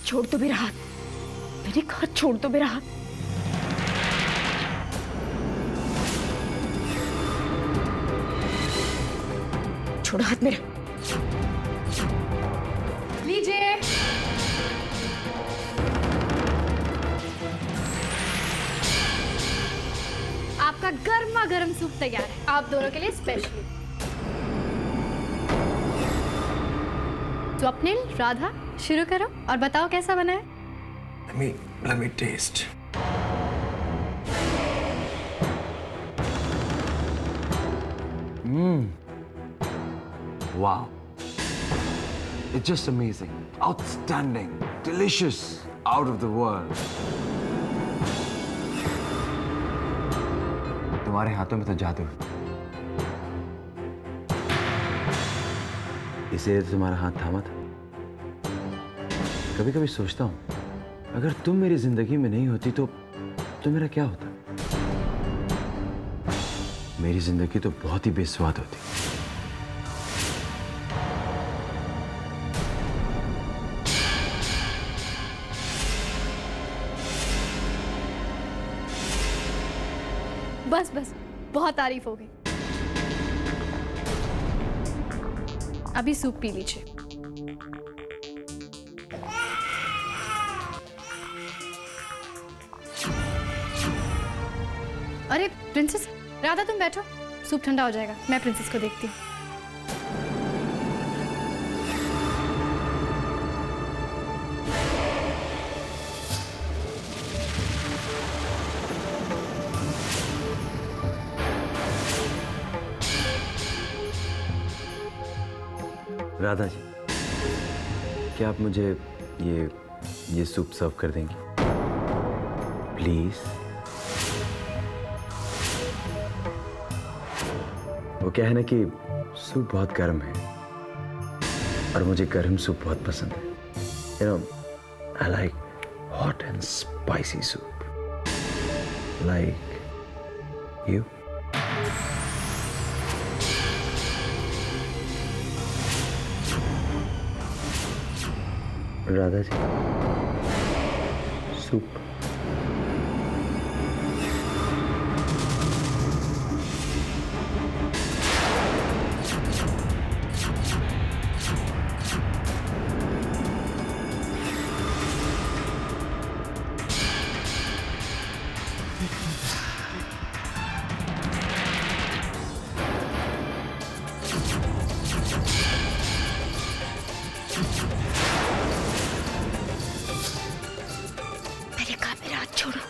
छोड़ दो मेरा हाथ, मैंने कहा छोड़ दो मेरा हाथ। छोड़ो हाथ मेरा। लीजिए। आपका गर्मा गर्म सूप तैयार है, आप दोनों के लिए स्पेशली। स्वप्निल, राधा, शुरू करो और बताओ कैसा बना है। Let me taste. Wow. It's just amazing. Outstanding. Delicious. Out of the world. तुम्हारे हाथों में तो जादू है। इसीलिए तो तुम्हारा हाथ थामा था। कभी कभी सोचता हूं, अगर तुम मेरी जिंदगी में नहीं होती तो मेरा क्या होता? मेरी जिंदगी तो बहुत ही बेस्वाद होती। बस बस, बहुत तारीफ हो गई। अभी सूप पी लीजिए। अरे प्रिंसेस, राधा तुम बैठो, सूप ठंडा हो जाएगा, मैं प्रिंसेस को देखती हूँ। राधा जी, क्या आप मुझे ये सूप सर्व कर देंगी प्लीज? वो क्या है ना कि सूप बहुत गर्म है और मुझे गर्म सूप बहुत पसंद है। You know, I like hot and spicy soup. Like you. Radha ji, soup. मैंने कहा मेरा हाथ छोड़ो।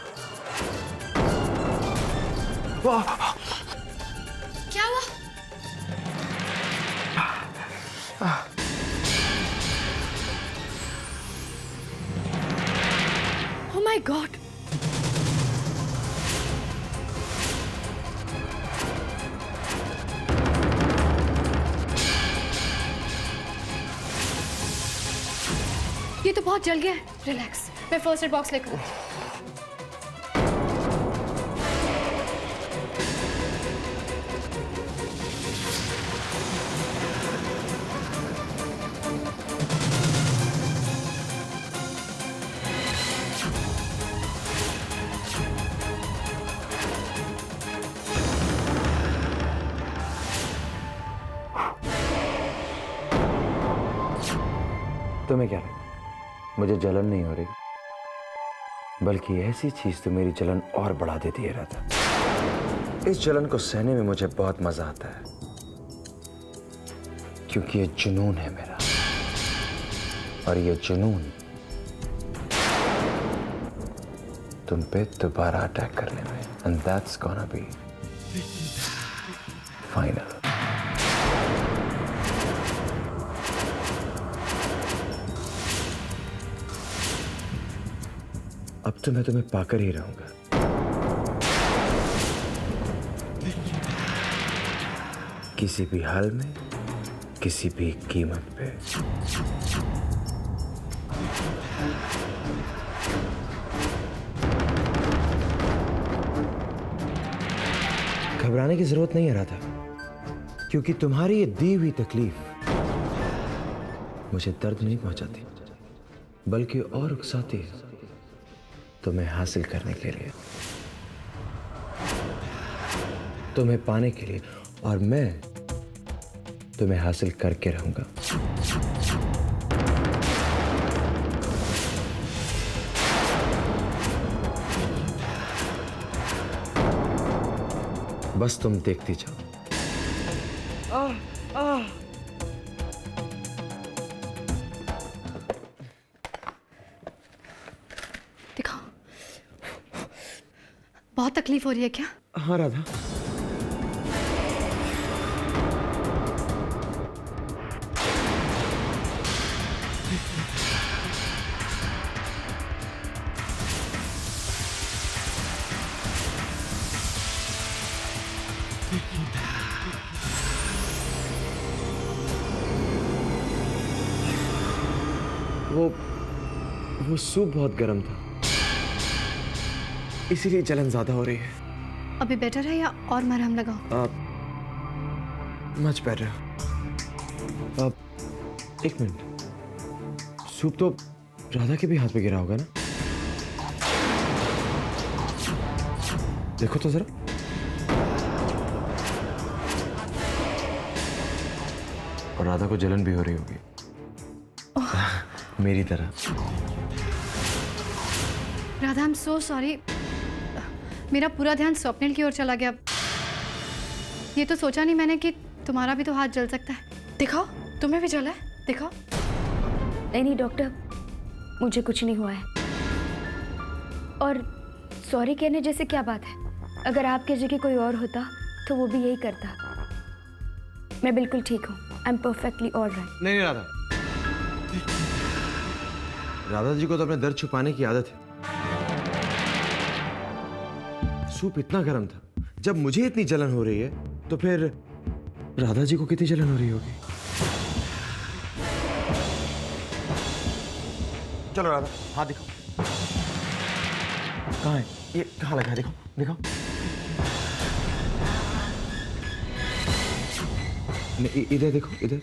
क्या हुआ? Oh my God! ये तो बहुत जल गया है। रिलैक्स, मैं फर्स्ट एड बॉक्स लेकर आती हूँ। तुम्हें क्या लगा मुझे जलन नहीं हो रही, बल्कि ऐसी चीज तो मेरी जलन और बढ़ा देती है राधा। इस जलन को सहने में मुझे बहुत मजा आता है, क्योंकि ये जुनून है मेरा, और ये जुनून तुम पे दोबारा अटैक करने में, and that's gonna be final. अब तो मैं तुम्हें पाकर ही रहूंगा। किसी भी हाल में, किसी भी कीमत पे। घबराने की जरूरत नहीं है राधा, क्योंकि तुम्हारी ये दी हुई तकलीफ मुझे दर्द नहीं पहुंचाती, बल्कि और उकसाती है तुम्हें हासिल करने के लिए, तुम्हें पाने के लिए, और मैं तुम्हें हासिल करके रहूंगा। बस तुम देखती जाओ। दिखाओ। बहुत तकलीफ हो रही है क्या? हाँ राधा, वो सूप बहुत गर्म था, इसीलिए जलन ज्यादा हो रही है। अभी बेटर है या और मरहम लगाओ? Much better. एक मिनट, सूप तो राधा के भी हाथ पे गिरा होगा ना? देखो तो जरा। और राधा को जलन भी हो रही होगी मेरी तरह। Radha, I am so sorry. मेरा पूरा ध्यान स्वप्निल की ओर चला गया। ये तो सोचा नहीं मैंने कि तुम्हारा भी तो हाथ जल सकता है। दिखाओ, तुम्हें भी जला है, दिखाओ। नहीं डॉक्टर, मुझे कुछ नहीं हुआ है। और सॉरी कहने जैसे क्या बात है? अगर आपके जगह कोई और होता तो वो भी यही करता। मैं बिल्कुल ठीक हूँ। I am perfectly alright. नहीं राधा, राधा जी को तो अपने दर्द छुपाने की आदत है। सूप इतना गर्म था, जब मुझे इतनी जलन हो रही है तो फिर राधा जी को कितनी जलन हो रही होगी। चलो राधा, हाथ दिखाओ। कहाँ है ये? कहाँ लगा है? दिखाओ दिखाओ। इधर देखो, इधर।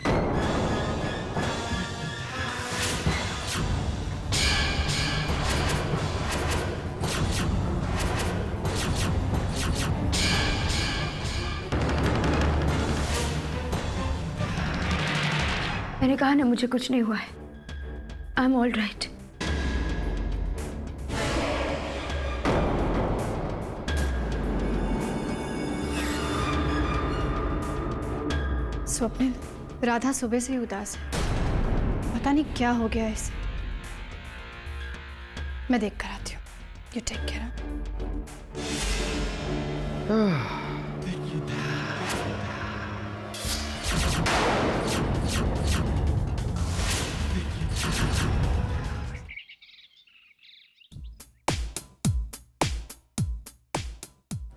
मैंने कहा ना, मुझे कुछ नहीं हुआ है। I am all right. Swapnil, Radha सुबह से ही उदास है। पता नहीं क्या हो गया इसे। मैं देख कर आती हूँ। You take care.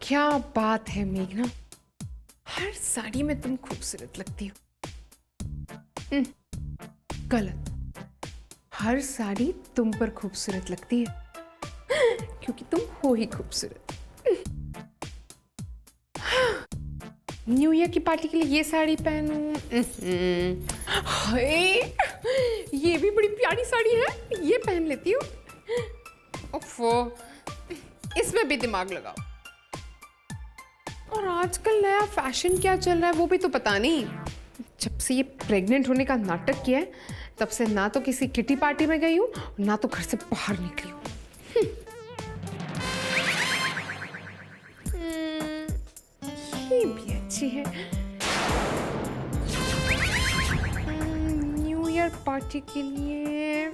क्या बात है मेघना, हर साड़ी में तुम खूबसूरत लगती हो। गलत, हर साड़ी तुम पर खूबसूरत लगती है क्योंकि तुम हो ही खूबसूरत। न्यू ईयर की पार्टी के लिए ये साड़ी पहनूं? हाय, ये भी बड़ी प्यारी साड़ी है, ये पहन लेती हूँ। ओफो, इसमें भी दिमाग लगाओ। और आजकल नया फैशन क्या चल रहा है वो भी तो पता नहीं। जब से ये प्रेग्नेंट होने का नाटक किया है तब से ना तो किसी किटी पार्टी में गई हूँ, ना तो घर से बाहर निकली हूँ। ये भी अच्छी है। न्यू ईयर पार्टी के लिए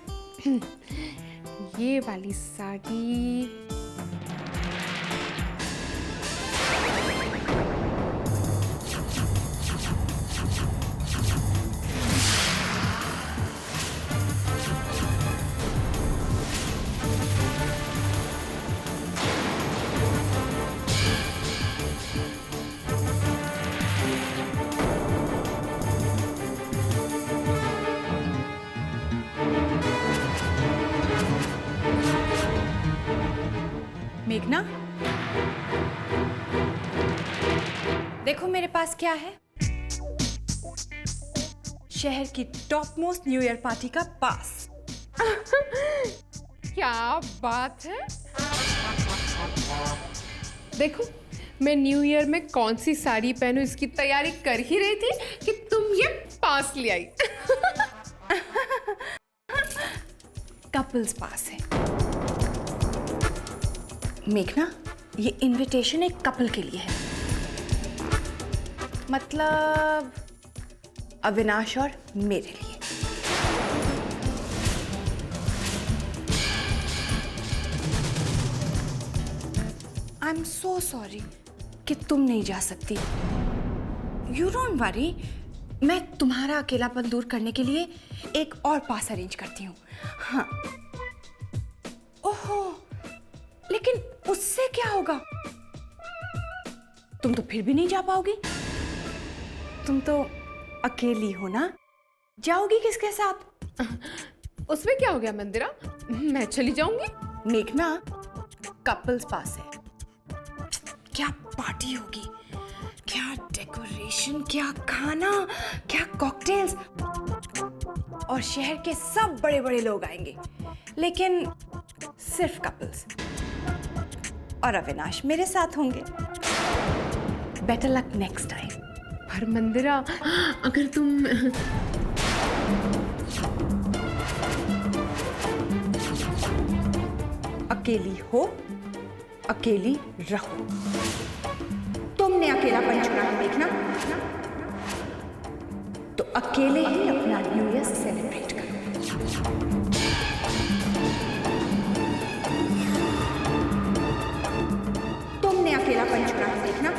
ये वाली साड़ी। मेघना, देखो मेरे पास क्या है। शहर की top most new year party का पास। क्या बात है। देखो मैं न्यू ईयर में कौन सी साड़ी पहनूं इसकी तैयारी कर ही रही थी कि तुम ये पास ले आई। कपल्स पास है मेघना, ये इनविटेशन एक कपल के लिए है, मतलब अविनाश और मेरे लिए। आई एम सो सॉरी कि तुम नहीं जा सकती। यू डोंट वरी, मैं तुम्हारा अकेलापन दूर करने के लिए एक और पास अरेंज करती हूँ। हाँ, ओहो, लेकिन उससे क्या होगा? तुम तो फिर भी नहीं जा पाओगी। तुम तो अकेली हो ना, जाओगी किसके साथ? उसमें क्या हो गया मंदिरा, मैं चली जाऊंगी। मेघना, कपल्स पास है, क्या पार्टी होगी, क्या डेकोरेशन, क्या खाना, क्या कॉकटेल्स, और शहर के सब बड़े बड़े लोग आएंगे, लेकिन सिर्फ कपल्स। और अविनाश मेरे साथ होंगे। Better luck next time. पर मंदिरा, अगर तुम अकेली हो, अकेली रहो। तुमने अकेलापन चुना है देखना, तो अकेले ही अपना न्यू ईयर सेलिब्रेट करो। तुमने अकेलापन चुना है देखना,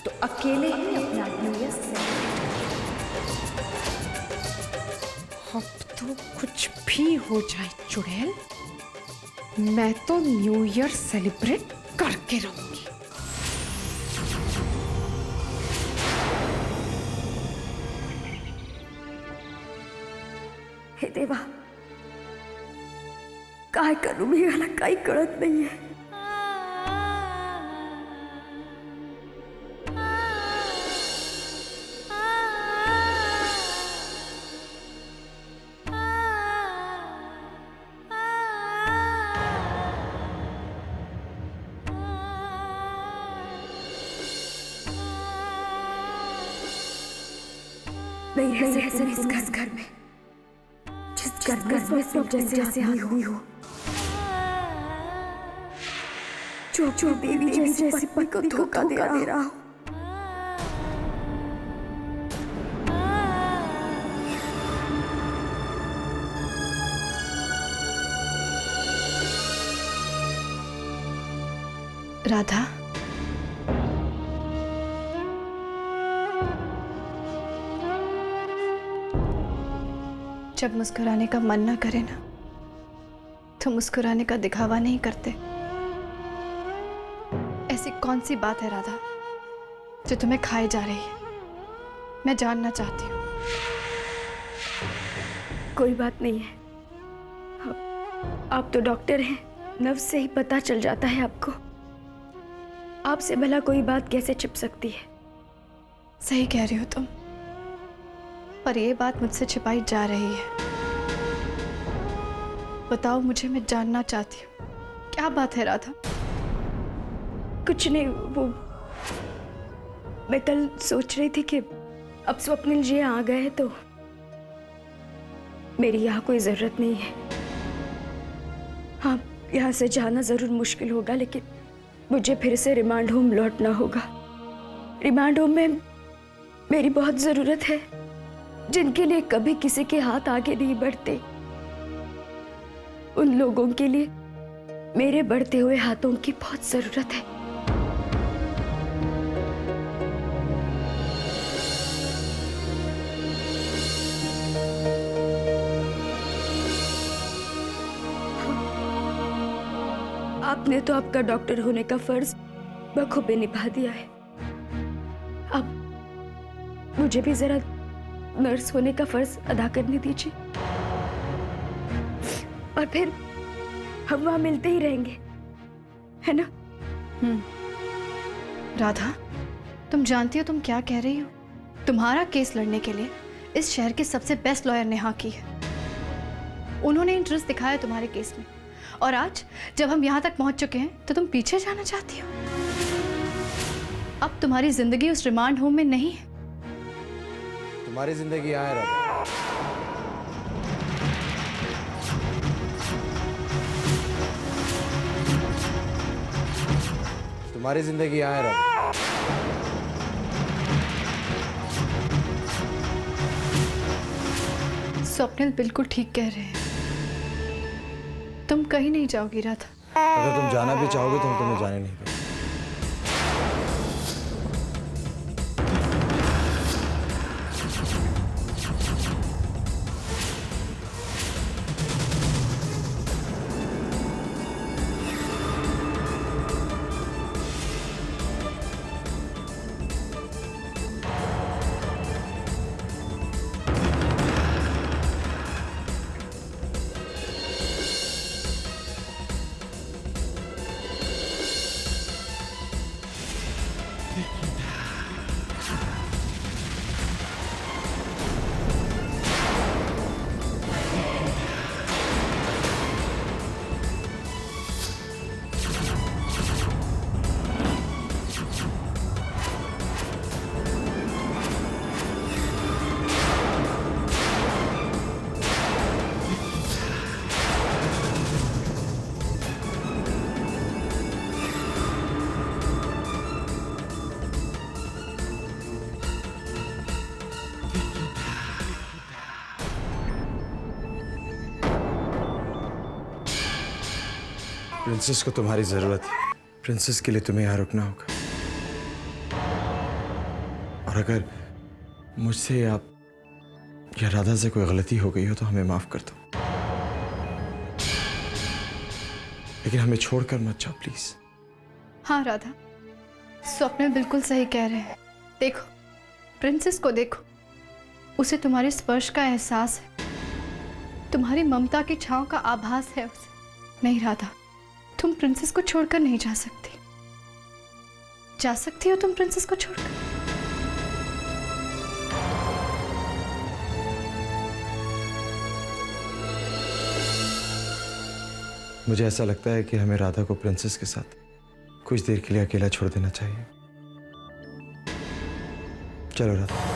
तो अकेले ही अपना न्यू ईयर सेलिब्रेट करो। अब तो कुछ भी हो जाए चुड़ैल, मैं तो न्यू ईयर सेलिब्रेट करके रहूंगी। हे देवा, काय करू मी, मला काही कळत नाहीये। नहीं है सिर्फ इस घर में, जिस घर में सब जैसे आदमी हो, जो देवी जैसी पत्नी को धोखा दे रहा हो। राधा, जब मुस्कुराने का मन ना करे ना, तो मुस्कुराने का दिखावा नहीं करते। ऐसी कौन सी बात है राधा जो तुम्हें खाए जा रही है? मैं जानना चाहती हूँ। कोई बात नहीं है, आप तो डॉक्टर हैं, नर्व से ही पता चल जाता है आपको। आपसे भला कोई बात कैसे छिप सकती है? सही कह रही हो तुम, पर ये बात मुझसे छिपाई जा रही है। बताओ मुझे, मैं जानना चाहती हूँ, क्या बात है राधा? कुछ नहीं, वो मैं कल सोच रही थी कि अब स्वप्निल जी आ गए तो मेरी यहाँ कोई जरूरत नहीं है। हाँ, यहाँ से जाना जरूर मुश्किल होगा, लेकिन मुझे फिर से रिमांड होम लौटना होगा। रिमांड होम में मेरी बहुत जरूरत है, जिनके लिए कभी किसी के हाथ आगे नहीं बढ़ते। उन लोगों के लिए मेरे बढ़ते हुए हाथों की बहुत जरूरत है। आपने तो आपका डॉक्टर होने का फर्ज बखूबी निभा दिया है। अब मुझे भी जरा नर्स होने का फर्ज अदा करने दीजिए, और फिर हम वहां मिलते ही रहेंगे, है ना? राधा, तुम जानती हो तुम क्या कह रही हो? तुम्हारा केस लड़ने के लिए इस शहर के सबसे बेस्ट लॉयर ने हाँ की है। उन्होंने इंटरेस्ट दिखाया तुम्हारे केस में, और आज जब हम यहाँ तक पहुँच चुके हैं तो तुम पीछे जाना चाहती हो। अब तुम्हारी जिंदगी उस रिमांड होम में नहीं है। तुम्हारी जिंदगी यहाँ है राधा। तुम्हारी जिंदगी यहाँ है राधा। स्वप्निल बिल्कुल ठीक कह रहे हैं, तुम कहीं नहीं जाओगी राधा। अगर तुम जाना भी चाहोगे तो हम तुम्हें जाने नहीं देंगे। प्रिंसेस को तुम्हारी जरूरत है। प्रिंसेस के लिए तुम्हें यहाँ रुकना होगा। और अगर मुझसे या राधा से कोई गलती हो गई हो तो हमें माफ कर दो, लेकिन हमें छोड़कर मत जाओ प्लीज। हाँ राधा, स्वप्निल बिल्कुल सही कह रहे हैं। देखो, प्रिंसेस को देखो, उसे तुम्हारे स्पर्श का एहसास है, तुम्हारी ममता की छांव का आभास है उसे। नहीं राधा, तुम प्रिंसेस को छोड़कर नहीं जा सकती। जा सकती हो तुम प्रिंसेस को छोड़कर? मुझे ऐसा लगता है कि हमें राधा को प्रिंसेस के साथ कुछ देर के लिए अकेला छोड़ देना चाहिए। चलो राधा।